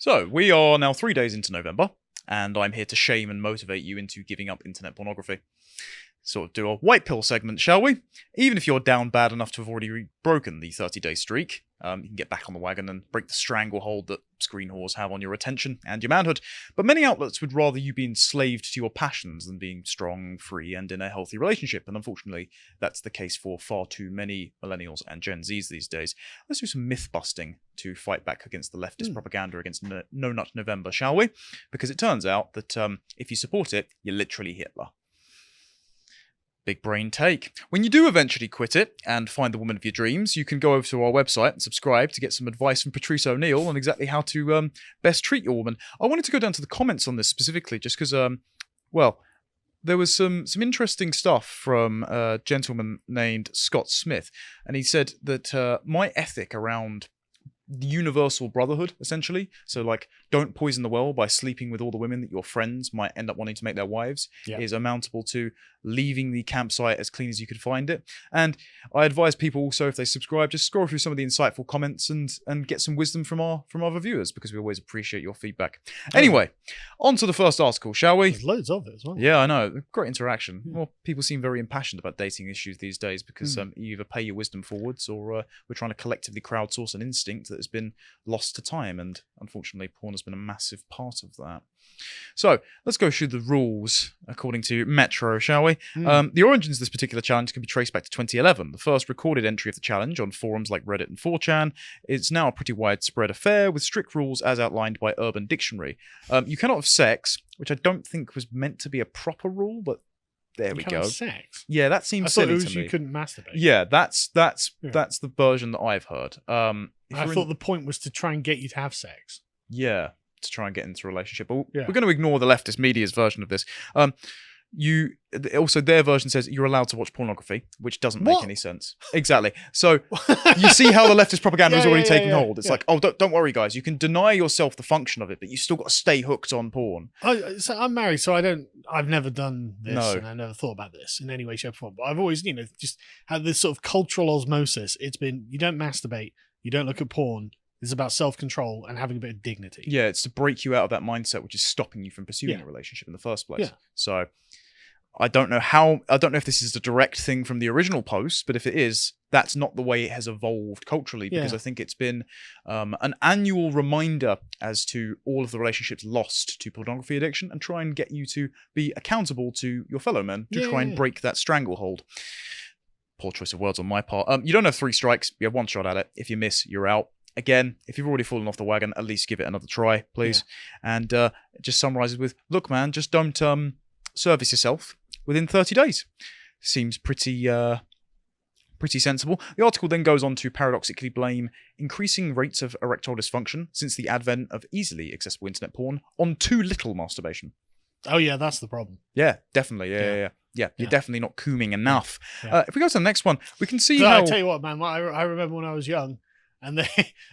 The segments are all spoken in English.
So, we are now 3 days into November, and I'm here to shame and motivate you into giving up internet pornography. Sort of do a white pill segment, shall we? Even if you're down bad enough to have already broken the 30-day streak, you can get back on the wagon and break the stranglehold that screen whores have on your attention and your manhood. But many outlets would rather you be enslaved to your passions than being strong, free, and in a healthy relationship. And unfortunately, that's the case for far too many millennials and Gen Zs these days. Let's do some myth busting to fight back against the leftist propaganda against No Nut November, shall we? Because it turns out that if you support it, you're literally Hitler. Big brain take. When you do eventually quit it and find the woman of your dreams, you can go over to our website and subscribe to get some advice from Patrice O'Neill on exactly how to best treat your woman. I wanted to go down to the comments on this specifically just because, there was some interesting stuff from a gentleman named Scott Smith, and he said that my ethic around universal brotherhood, essentially, so like don't poison the well by sleeping with all the women that your friends might end up wanting to make their wives, is amountable to leaving the campsite as clean as you could find it. And I advise people also, if they subscribe, just scroll through some of the insightful comments and get some wisdom from our reviewers, because we always appreciate your feedback. Anyway, on to the first article, shall we? There's loads of it as well. Yeah, I know. Great interaction. Well, people seem very impassioned about dating issues these days because you either pay your wisdom forwards or we're trying to collectively crowdsource an instinct that has been lost to time, and unfortunately porn has been a massive part of that. So let's go through the rules according to Metro, shall we? The origins of this particular challenge can be traced back to 2011. The first recorded entry of the challenge on forums like Reddit and 4chan. It's now a pretty widespread affair with strict rules as outlined by Urban Dictionary. You cannot have sex, which I don't think was meant to be a proper rule, but there we go. Sex? Yeah, that seems silly to me. I thought you couldn't masturbate. Yeah, that's the version that I've heard. I thought the point was to try and get you to have sex. Yeah, to try and get into a relationship. But we're going to ignore the leftist media's version of this. Also, their version says you're allowed to watch pornography, which doesn't make any sense. Exactly. So you see how the leftist propaganda is already taking hold. It's like, oh, don't worry, guys. You can deny yourself the function of it, but you still got to stay hooked on porn. So I'm married, so I've never done this, and I never thought about this in any way, shape, or form. But I've always, just had this sort of cultural osmosis. It's been, you don't masturbate, you don't look at porn. It's about self-control and having a bit of dignity. Yeah, it's to break you out of that mindset which is stopping you from pursuing a relationship in the first place. Yeah. So I don't know if this is a direct thing from the original post, but if it is, that's not the way it has evolved culturally, because I think it's been an annual reminder as to all of the relationships lost to pornography addiction, and try and get you to be accountable to your fellow men to try and break that stranglehold. Poor choice of words on my part. You don't have 3 strikes. You have 1 shot at it. If you miss, you're out. Again, if you've already fallen off the wagon, at least give it another try, please. Yeah. And it just summarizes with, look, man, just don't service yourself within 30 days. Seems pretty sensible. The article then goes on to paradoxically blame increasing rates of erectile dysfunction since the advent of easily accessible internet porn on too little masturbation. Oh, yeah, that's the problem. Yeah, definitely. Yeah, you're definitely not cooming enough. Yeah. If we go to the next one, we can see how... I tell you what, man, I remember when I was young, and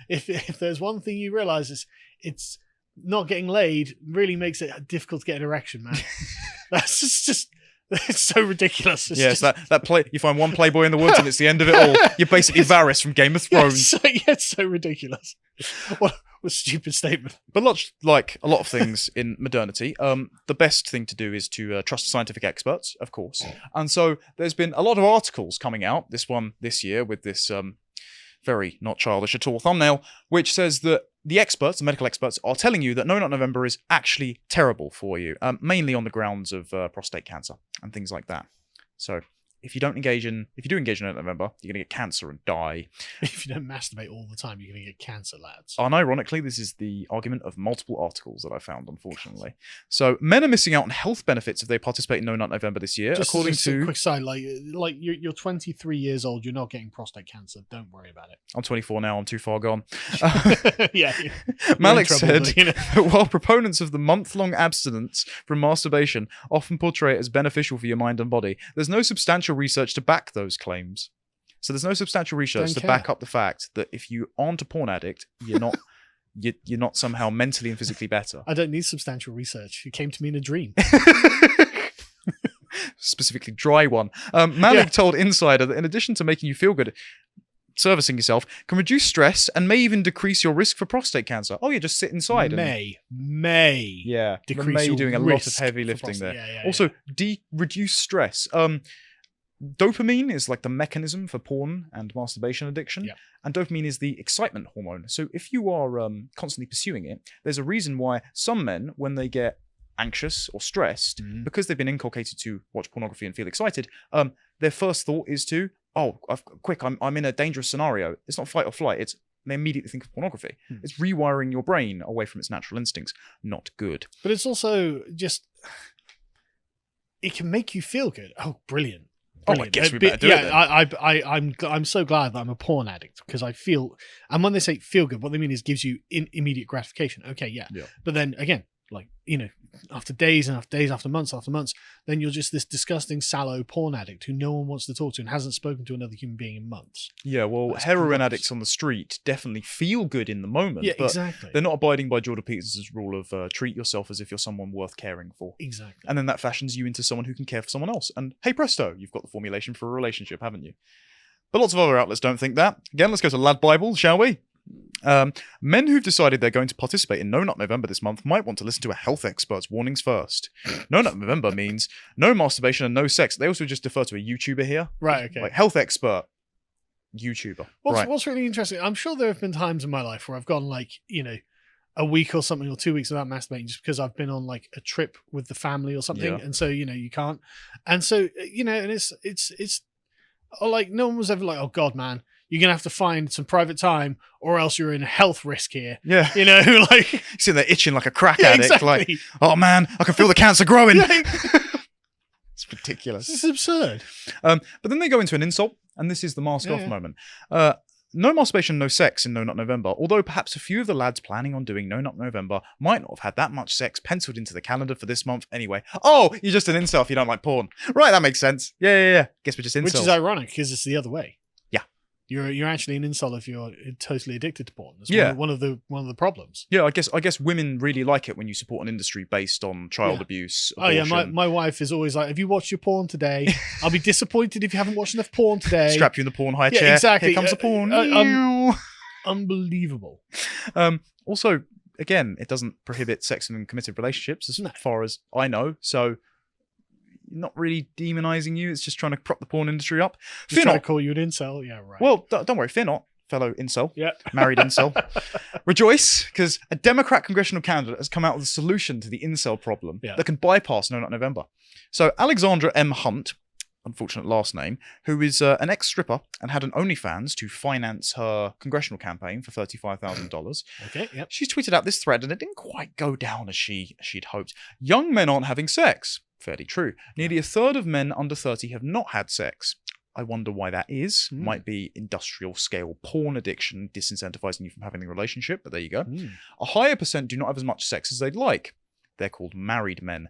if there's one thing you realise, it's not getting laid really makes it difficult to get an erection, man. That's just it's so ridiculous. It's that play. You find one Playboy in the woods and it's the end of it all. You're basically Varys from Game of Thrones. It's so ridiculous. What a stupid statement. But like a lot of things in modernity, the best thing to do is to trust scientific experts, of course. And so there's been a lot of articles coming out. This year with this very not childish at all thumbnail, which says that the medical experts, are telling you that No Nut November is actually terrible for you, mainly on the grounds of prostate cancer and things like that. So if you do engage in No Nut November, you're going to get cancer and die. If you don't masturbate all the time, you're going to get cancer, lads. Unironically, this is the argument of multiple articles that I found, unfortunately. So men are missing out on health benefits if they participate in No Nut November this year, according to... a quick side, like you're 23 years old, you're not getting prostate cancer. Don't worry about it. I'm 24 now, I'm too far gone. Yeah. Malik said that while proponents of the month-long abstinence from masturbation often portray it as beneficial for your mind and body, there's no substantial research to back those claims. So there's no substantial research to back up the fact that if you aren't a porn addict, you're not you're not somehow mentally and physically better. I don't need substantial research. It came to me in a dream. Specifically dry one. Malik told Insider that in addition to making you feel good, servicing yourself can reduce stress and may even decrease your risk for prostate cancer. Oh, yeah, just sit inside. May decrease your doing a lot of heavy lifting there. Also, reduce stress. Dopamine is like the mechanism for porn and masturbation addiction, and dopamine is the excitement hormone. So if you are constantly pursuing it, there's a reason why some men, when they get anxious or stressed, because they've been inculcated to watch pornography and feel excited, their first thought is to, I'm in a dangerous scenario. It's not fight or flight. They immediately think of pornography. It's rewiring your brain away from its natural instincts. Not good. But it's also just, it can make you feel good. Oh, brilliant. Oh, I guess we better do it then. I'm so glad that I'm a porn addict because I feel, and when they say feel good, what they mean is gives you immediate gratification. Okay, yeah. But then again, like, after days and after months, then you're just this disgusting, sallow porn addict who no one wants to talk to and hasn't spoken to another human being in months. Yeah, well, that's heroin addicts on the street definitely feel good in the moment. Yeah, but exactly. They're not abiding by Jordan Peterson's rule of treat yourself as if you're someone worth caring for. Exactly. And then that fashions you into someone who can care for someone else. And hey presto, you've got the formulation for a relationship, haven't you? But lots of other outlets don't think that. Again, let's go to Lad Bible, shall we? Men who've decided they're going to participate in No Nut November this month might want to listen to a health expert's warnings first. No Nut November means no masturbation and no sex. They also just defer to a YouTuber here. Right, okay. Like health expert, YouTuber. What's really interesting, I'm sure there have been times in my life where I've gone a week or something or 2 weeks without masturbating just because I've been on like a trip with the family or something. And so, you can't. And so, and it's like no one was ever like, oh God, man, you're going to have to find some private time or else you're in a health risk here. Yeah. Like... You're sitting there itching like a crack addict. Exactly. Like, oh man, I can feel the cancer growing. It's ridiculous. This is absurd. But then they go into an insult, and this is the mask off moment. No masturbation, no sex in No Nut November, although perhaps a few of the lads planning on doing No Nut November might not have had that much sex penciled into the calendar for this month anyway. Oh, you're just an incel if you don't like porn. Right, that makes sense. Yeah. Guess we're just incels. Which is ironic, because it's the other way. You're actually an incel if you're totally addicted to porn. That's one of the problems. Yeah, I guess women really like it when you support an industry based on child abuse. Abortion. Oh yeah, my wife is always like, "Have you watched your porn today? I'll be disappointed if you haven't watched enough porn today." Strap you in the porn high chair. Exactly. Here comes the porn. Unbelievable. Also, again, it doesn't prohibit sex in committed relationships as far as I know. So. Not really demonizing you. It's just trying to prop the porn industry up. Fear not. To call you an incel. Yeah, right. Well, don't worry. Fear not, fellow incel. Yeah. Married incel. Rejoice, because a Democrat congressional candidate has come out with a solution to the incel problem that can bypass No Nut November. So Alexandra M. Hunt, unfortunate last name, who is an ex-stripper and had an OnlyFans to finance her congressional campaign for $35,000. Okay, yep. She's tweeted out this thread, and it didn't quite go down as she'd hoped. Young men aren't having sex. Fairly true. Nearly a third of men under 30 have not had sex. I wonder why that is. Might be industrial scale porn addiction disincentivizing you from having a relationship, but there you go. A higher percent do not have as much sex as they'd like. They're called married men.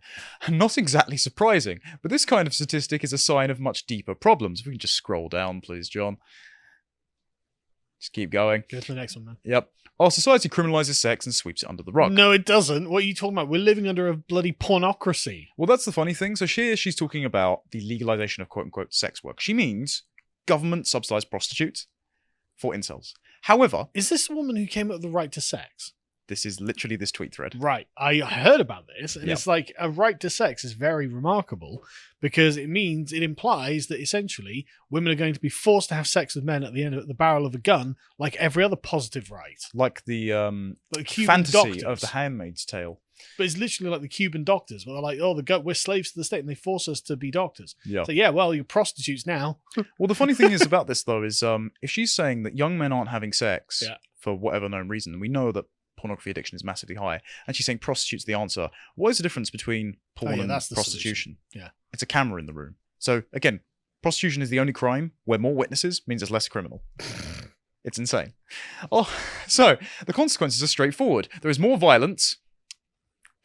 Not exactly surprising, but this kind of statistic is a sign of much deeper problems. If we can just scroll down, please, John. Just keep going. Go to the next one, man. Yep. Our society criminalizes sex and sweeps it under the rug. No, it doesn't. What are you talking about? We're living under a bloody pornocracy. Well, that's the funny thing. So she's talking about the legalization of quote-unquote sex work. She means government-subsidized prostitutes for incels. However... Is this the woman who came up with the right to sex? This is literally this tweet thread. Right. I heard about this, and it's like a right to sex is very remarkable because it implies that essentially women are going to be forced to have sex with men at the end of the barrel of a gun, like every other positive right. Like the fantasy doctors. Of The Handmaid's Tale. But it's literally like the Cuban doctors, where they're like, "Oh, we're slaves to the state, and they force us to be doctors." Yeah. So well, you're prostitutes now. Well, the funny thing is about this though is if she's saying that young men aren't having sex for whatever known reason, and we know that pornography addiction is massively high, and she's saying prostitutes the answer. What is the difference between porn and prostitution? Yeah, it's a camera in the room. So again, prostitution is the only crime where more witnesses means it's less criminal. It's insane. Oh, so the consequences are straightforward. There is more violence.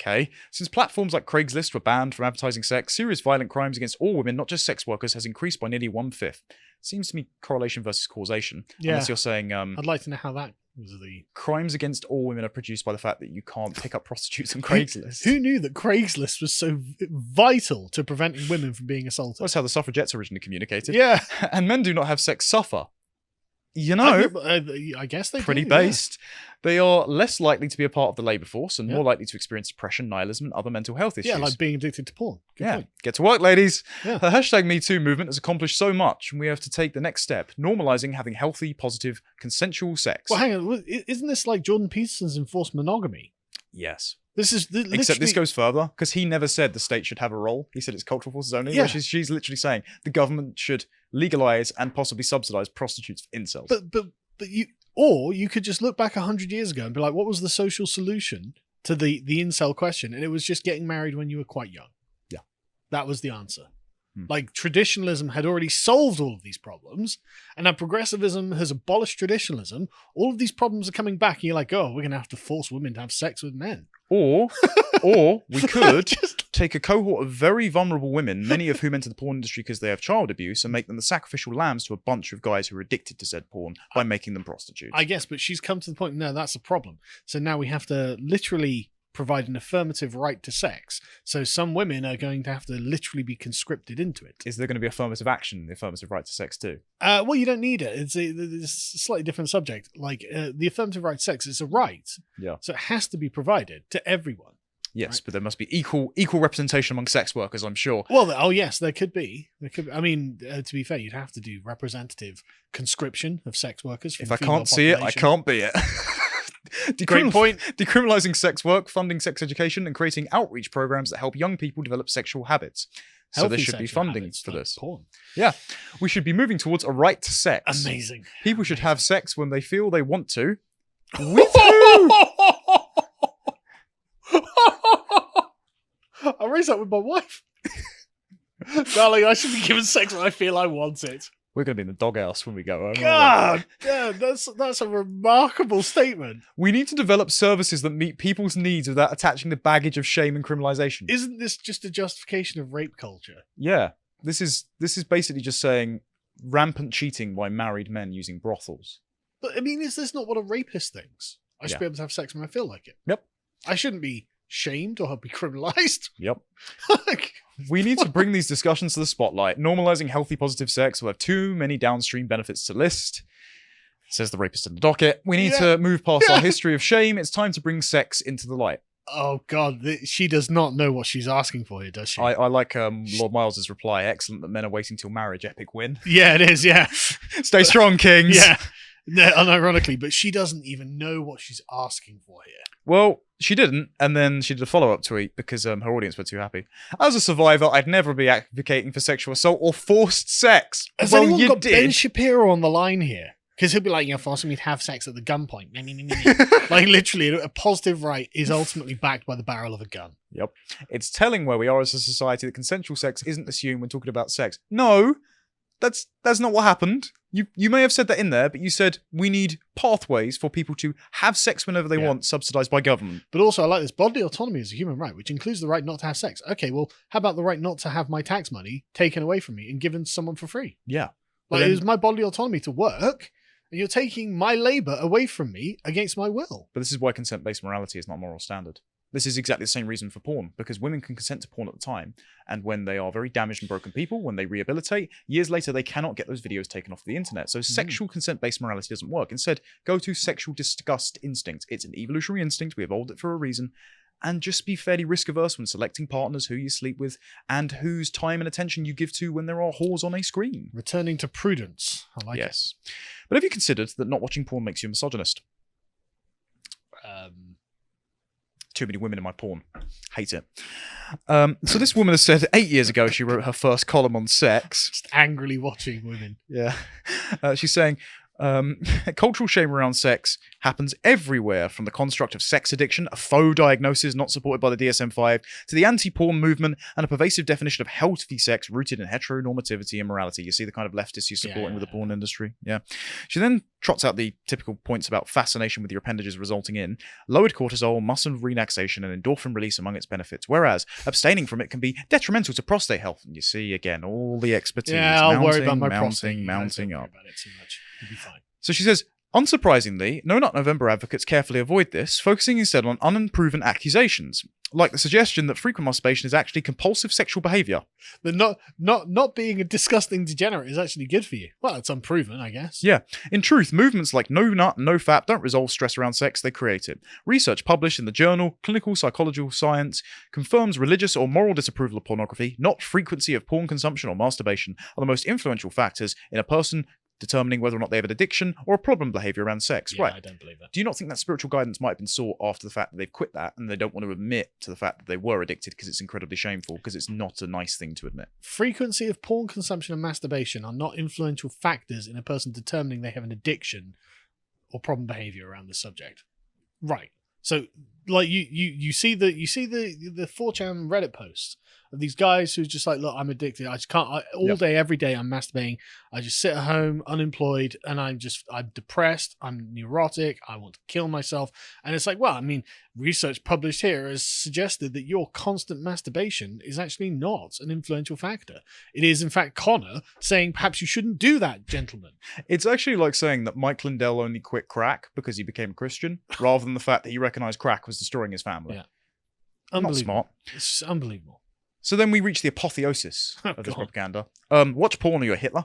Okay, since platforms like Craigslist were banned from advertising sex, serious violent crimes against all women, not just sex workers, has increased by nearly 1/5. Seems to me correlation versus causation. Yeah. Unless you're saying... I'd like to know how that... The crimes against all women are produced by the fact that you can't pick up prostitutes on Craigslist. Who knew that Craigslist was so vital to preventing women from being assaulted? That's how the suffragettes originally communicated. Yeah. And men do not have sex suffer. I guess they pretty do, based. They are less likely to be a part of the labour force and more likely to experience depression, nihilism, and other mental health issues. Yeah, like being addicted to porn. Good point. Get to work, ladies. Yeah. The #MeToo movement has accomplished so much, and we have to take the next step, normalising having healthy, positive, consensual sex. Well, hang on. Isn't this like Jordan Peterson's enforced monogamy? Yes. This is Except this goes further, because he never said the state should have a role. He said it's cultural forces only, Yeah. which is she's literally saying the government should legalise and possibly subsidise prostitutes for incels. But you could just look back 100 years ago and be like, what was the social solution to the incel question? And it was just getting married when you were quite young. Yeah. That was the answer. Like, traditionalism had already solved all of these problems, and now progressivism has abolished traditionalism. All of these problems are coming back, and you're like, oh, we're going to have to force women to have sex with men. Or we could take a cohort of very vulnerable women, many of whom enter the porn industry because they have child abuse, and make them the sacrificial lambs to a bunch of guys who are addicted to said porn by making them prostitutes. I guess, but she's come to the point, no, that's a problem. So now we have to literally provide an affirmative right to sex. So some women are going to have to literally be conscripted into it. Is there going to be affirmative action, the affirmative right to sex too? Well, you don't need it. It's a slightly different subject. Like the affirmative right to sex is a right. Yeah. So it has to be provided to everyone. Yes, right? but there must be equal representation among sex workers, I'm sure. Well, yes, there could be. I mean, to be fair, you'd have to do representative conscription of sex workers. From If I can't see it, I can't be it. Great point. Decriminalizing sex work, funding sex education, and creating outreach programs that help young people develop sexual habits. So there should be funding for this. Porn. Yeah. We should be moving towards a right to sex. Amazing. People should have sex when they feel they want to. With who? I raised that with my wife. Darling, I should be given sex when I feel I want it. We're going to be in the doghouse when we go home. God, damn, that's a remarkable statement. We need to develop services that meet people's needs without attaching the baggage of shame and criminalization. Isn't this just a justification of rape culture? Yeah. This is basically just saying rampant cheating by married men using brothels. But, I mean, is this not what a rapist thinks? I should be able to have sex when I feel like it. Yep. I shouldn't be shamed or be criminalized. Yep. We need to bring these discussions to the spotlight. Normalizing healthy, positive sex will have too many downstream benefits to list, says the rapist in the docket. We need to move past our history of shame. It's time to bring sex into the light. Oh, God. She does not know what she's asking for here, does she? I like Lord Miles's reply. Excellent that men are waiting till marriage. Epic win. Yeah, it is, yeah. Stay strong, kings. Yeah. No, unironically, but she doesn't even know what she's asking for here. Well, she didn't, and then she did a follow-up tweet because her audience were too happy. As a survivor, I'd never be advocating for sexual assault or forced sex. Has well, anyone you got did. Ben Shapiro on the line here? Because he'll be like, you're forcing me to have sex at the gunpoint. Like, literally, a positive right is ultimately backed by the barrel of a gun. Yep. It's telling where we are as a society that consensual sex isn't assumed when talking about sex. No, that's not what happened. You may have said that in there, but you said we need pathways for people to have sex whenever they want, subsidized by government. But also, I like this. Bodily autonomy is a human right, which includes the right not to have sex. Okay, well, how about the right not to have my tax money taken away from me and given to someone for free? Yeah. Like, it was my bodily autonomy to work, and you're taking my labor away from me against my will. But this is why consent-based morality is not a moral standard. This is exactly the same reason for porn, because women can consent to porn at the time, and when they are very damaged and broken people, when they rehabilitate, years later they cannot get those videos taken off the internet. So sexual consent-based morality doesn't work. Instead, go to sexual disgust instinct. It's an evolutionary instinct. We evolved it for a reason. And just be fairly risk-averse when selecting partners, who you sleep with, and whose time and attention you give to when there are whores on a screen. Returning to prudence. I like it. Yes. But have you considered that not watching porn makes you a misogynist? Too many women in my porn. Hate it. So this woman has said 8 years ago she wrote her first column on sex. Just angrily watching women. Yeah. She's saying, cultural shame around sex happens everywhere, from the construct of sex addiction, a faux diagnosis not supported by the DSM-5, to the anti-porn movement and a pervasive definition of healthy sex rooted in heteronormativity and morality. You see the kind of leftists you're supporting with the porn industry. Yeah. She then trots out the typical points about fascination with your appendages resulting in lowered cortisol, muscle relaxation, and endorphin release among its benefits, whereas abstaining from it can be detrimental to prostate health. And you see, again, all the expertise. Yeah, I'll worry about my prostate. Mounting Don't up. worry about it too much. You'll be fine. So she says, unsurprisingly, No Nut November advocates carefully avoid this, focusing instead on unproven accusations. like the suggestion that frequent masturbation is actually compulsive sexual behavior. But not being a disgusting degenerate is actually good for you. Well, it's unproven, I guess. Yeah. In truth, movements like no nut, no fap don't resolve stress around sex, they create it. Research published in the journal Clinical Psychological Science confirms religious or moral disapproval of pornography, not frequency of porn consumption or masturbation, are the most influential factors in a person determining whether or not they have an addiction or a problem behavior around sex. Yeah, right. I don't believe that. Do you not think that spiritual guidance might have been sought after the fact that they've quit that and they don't want to admit to the fact that they were addicted because it's incredibly shameful, because it's not a nice thing to admit? Frequency of porn consumption and masturbation are not influential factors in a person determining they have an addiction or problem behavior around this subject. Right. So, like you see the 4chan Reddit posts of these guys who's just like, look, I'm addicted. I just can't. All day, every day, I'm masturbating. I just sit at home, unemployed, and I'm depressed. I'm neurotic. I want to kill myself. And it's like, well, I mean, research published here has suggested that your constant masturbation is actually not an influential factor. It is, in fact, Connor saying perhaps you shouldn't do that, gentlemen. It's actually like saying that Mike Lindell only quit crack because he became a Christian, rather than the fact that he recognized crack was destroying his family. Yeah. Not smart. It's unbelievable. So then we reach the apotheosis of this propaganda. Watch porn or you're Hitler.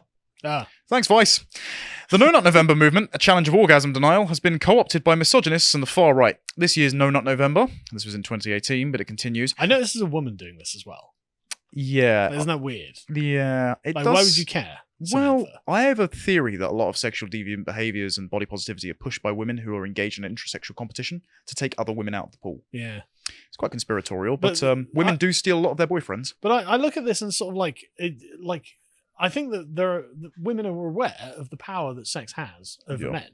Thanks, Vice. The No Nut November movement, a challenge of orgasm denial, has been co-opted by misogynists and the far right. This year's No Nut November, this was in 2018, but it continues. I know this is a woman doing this as well. Yeah. Isn't that weird? Yeah. It does. Why would you care? Well, I have a theory that a lot of sexual deviant behaviors and body positivity are pushed by women who are engaged in an intersexual competition to take other women out of the pool. Yeah. It's quite conspiratorial, but women do steal a lot of their boyfriends. But I look at this and sort of I think that women are aware of the power that sex has over men.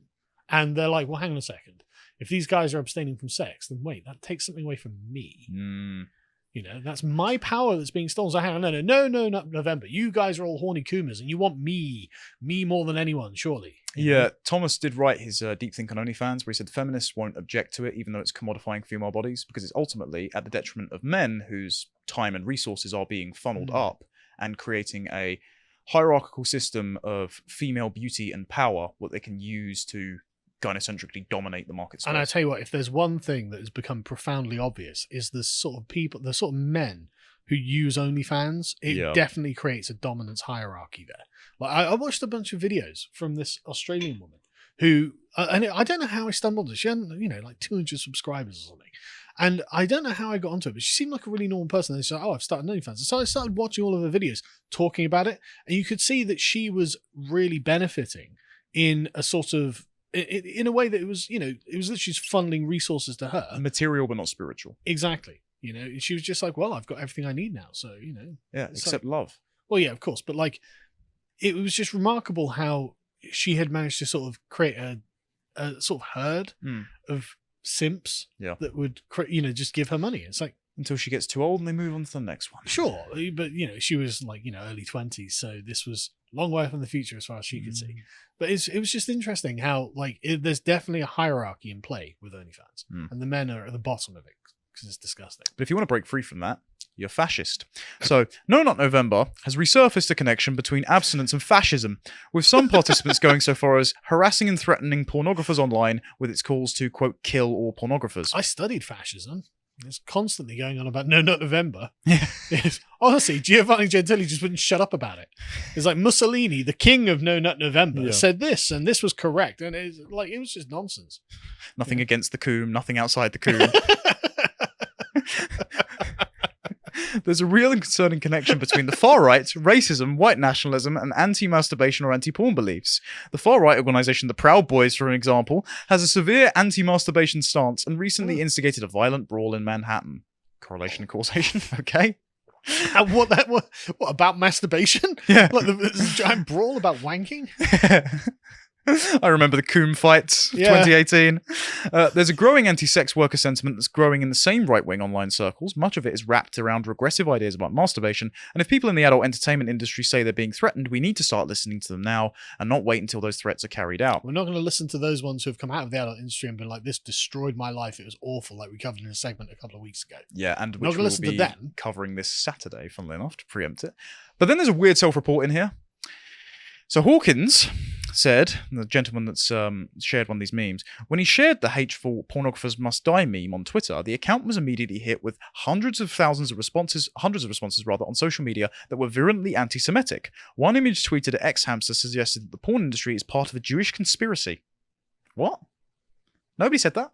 And they're like, well, hang on a second. If these guys are abstaining from sex, then wait, that takes something away from me. You know, that's my power that's being stolen. So hang on, no, not November. You guys are all horny coomers and you want me more than anyone, surely. Yeah, Thomas did write his Deep Think on OnlyFans where he said feminists won't object to it even though it's commodifying female bodies because it's ultimately at the detriment of men whose time and resources are being funneled up and creating a hierarchical system of female beauty and power what they can use to gynocentrically dominate the market space. And I tell you what, if there's one thing that has become profoundly obvious is the sort of men who use OnlyFans, it definitely creates a dominance hierarchy there. Like I watched a bunch of videos from this Australian woman who, and I don't know how I stumbled on it. She had, like 200 subscribers or something. And I don't know how I got onto it, but she seemed like a really normal person. And she said, I've started OnlyFans. So I started watching all of her videos, talking about it. And you could see that she was really benefiting in a sort of, in a way that it was literally funneling resources to her. Material, but not spiritual. Exactly. She was just like, well, I've got everything I need now. So, Yeah, except love. Well, yeah, of course. But like, it was just remarkable how she had managed to sort of create a sort of herd of simps that would, just give her money. It's like, until she gets too old and they move on to the next one. Sure. But, she was like, early 20s. So this was a long way from the future as far as she could see. But it was just interesting how, there's definitely a hierarchy in play with OnlyFans. And the men are at the bottom of it because it's disgusting. But if you want to break free from that, you're fascist. So, No Not November has resurfaced a connection between abstinence and fascism, with some participants going so far as harassing and threatening pornographers online with its calls to, quote, kill all pornographers. I studied fascism. It's constantly going on about No Not November. Yeah. Honestly, Giovanni Gentili just wouldn't shut up about it. It's like Mussolini, the king of No Nut November, said this, and this was correct. And it was just nonsense. Nothing against the coom, nothing outside the coom. There's a real and concerning connection between the far right, racism, white nationalism, and anti-masturbation or anti-porn beliefs. The far right organisation, the Proud Boys, for an example, has a severe anti-masturbation stance and recently instigated a violent brawl in Manhattan. Correlation and causation, okay? What about masturbation? Yeah. Like the giant brawl about wanking? I remember the coom fights of 2018. There's a growing anti-sex worker sentiment that's growing in the same right-wing online circles. Much of it is wrapped around regressive ideas about masturbation. And if people in the adult entertainment industry say they're being threatened, we need to start listening to them now and not wait until those threats are carried out. We're not going to listen to those ones who have come out of the adult industry and been like, this destroyed my life. It was awful, like we covered in a segment a couple of weeks ago. Yeah, and which we'll be covering this Saturday, funnily enough, to preempt it. But then there's a weird self-report in here. So Hawkins said, the gentleman that's shared one of these memes, when he shared the hateful pornographers must die meme on Twitter, the account was immediately hit with hundreds of responses on social media that were virulently anti-Semitic. One image tweeted at X-Hamster suggested that the porn industry is part of a Jewish conspiracy. What? Nobody said that.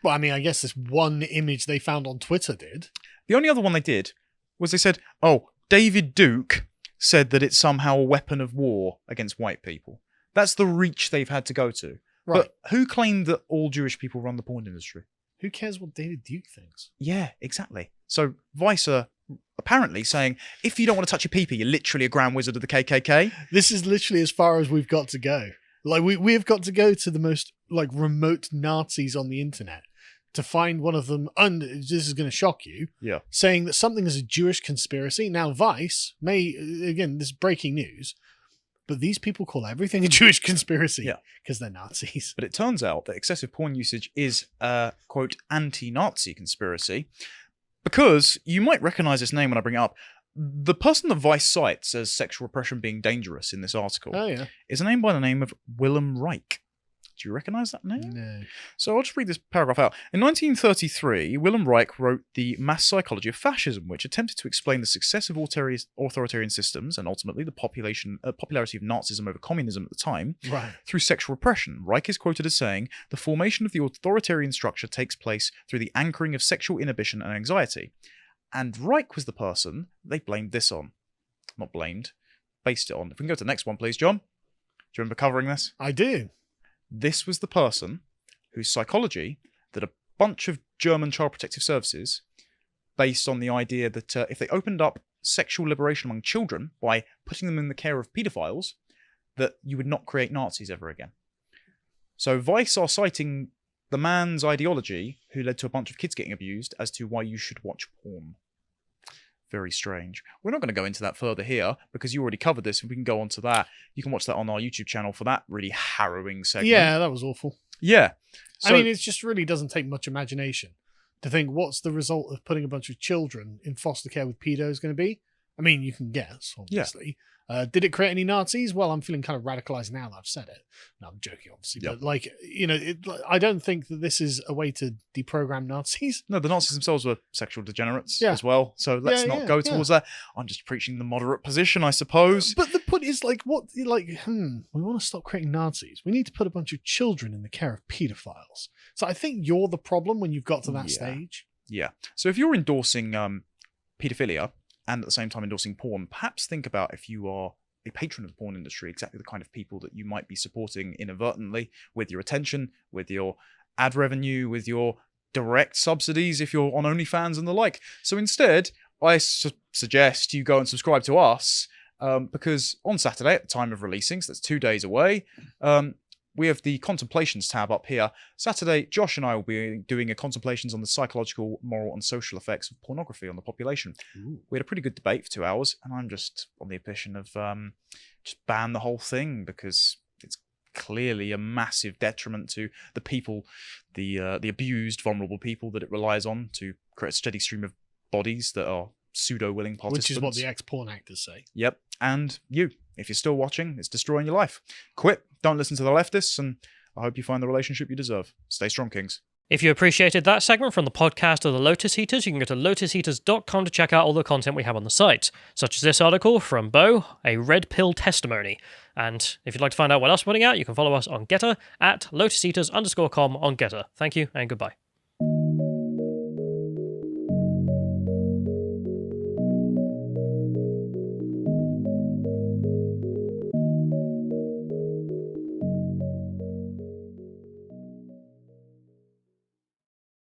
Well, I mean, I guess this one image they found on Twitter did. The only other one they did was they said, oh, David Duke said that it's somehow a weapon of war against white people. That's the reach they've had to go to. Right. But who claimed that all Jewish people run the porn industry? Who cares what David Duke thinks? Yeah, exactly. So Vice are apparently saying, if you don't want to touch your pee-pee, you're literally a grand wizard of the KKK. This is literally as far as we've got to go. Like, we have got to go to the most, like, remote Nazis on the internet to find one of them, and this is going to shock you, saying that something is a Jewish conspiracy. Now, Vice again, this is breaking news, but these people call everything a Jewish conspiracy because they're Nazis. But it turns out that excessive porn usage is a, quote, anti-Nazi conspiracy, because you might recognize this name when I bring it up. The person that Vice cites as sexual repression being dangerous in this article is a name by the name of Willem Reich. Do you recognize that name? No. So I'll just read this paragraph out. In 1933, Willem Reich wrote The Mass Psychology of Fascism, which attempted to explain the success of authoritarian systems and ultimately the popularity of Nazism over communism at the time through sexual repression. Reich is quoted as saying, the formation of the authoritarian structure takes place through the anchoring of sexual inhibition and anxiety. And Reich was the person they blamed this on. Not blamed, based it on. If we can go to the next one, please, John. Do you remember covering this? I do. This was the person whose psychology that a bunch of German child protective services, based on the idea that if they opened up sexual liberation among children by putting them in the care of paedophiles, that you would not create Nazis ever again. So Vice are citing the man's ideology who led to a bunch of kids getting abused as to why you should watch porn. Very strange. We're not going to go into that further here because you already covered this and we can go on to that. You can watch that on our YouTube channel for that really harrowing segment. Yeah, that was awful. Yeah. So, I mean, it just really doesn't take much imagination to think what's the result of putting a bunch of children in foster care with pedos going to be. I mean, you can guess, obviously. Did it create any Nazis? Well, I'm feeling kind of radicalized now that I've said it. No, I'm joking, obviously. But, like, you know, I don't think that this is a way to deprogram Nazis. No, the Nazis themselves were sexual degenerates as well. So let's not go towards that. I'm just preaching the moderate position, I suppose. But the point is, like, we want to stop creating Nazis. We need to put a bunch of children in the care of pedophiles. So I think you're the problem when you've got to that stage. Yeah. So if you're endorsing pedophilia, and at the same time endorsing porn, perhaps think about if you are a patron of the porn industry, exactly the kind of people that you might be supporting inadvertently with your attention, with your ad revenue, with your direct subsidies if you're on OnlyFans and the like. So instead, I suggest you go and subscribe to us because on Saturday, at the time of releasing, so that's 2 days away, we have the Contemplations tab up here. Saturday, Josh and I will be doing a Contemplations on the psychological, moral, and social effects of pornography on the population. Ooh. We had a pretty good debate for 2 hours, and I'm just on the opinion of just ban the whole thing because it's clearly a massive detriment to the people, the abused, vulnerable people that it relies on to create a steady stream of bodies that are pseudo-willing participants. Which is what the ex-porn actors say. Yep. And you, if you're still watching, it's destroying your life. Quit. Don't listen to the leftists, and I hope you find the relationship you deserve. Stay strong, Kings. If you appreciated that segment from the podcast of the Lotus Heaters, you can go to lotusheaters.com to check out all the content we have on the site, such as this article from Bo, a red pill testimony. And if you'd like to find out what else we're putting out, you can follow us on Getter at lotusheaters_com on Getter. Thank you and goodbye.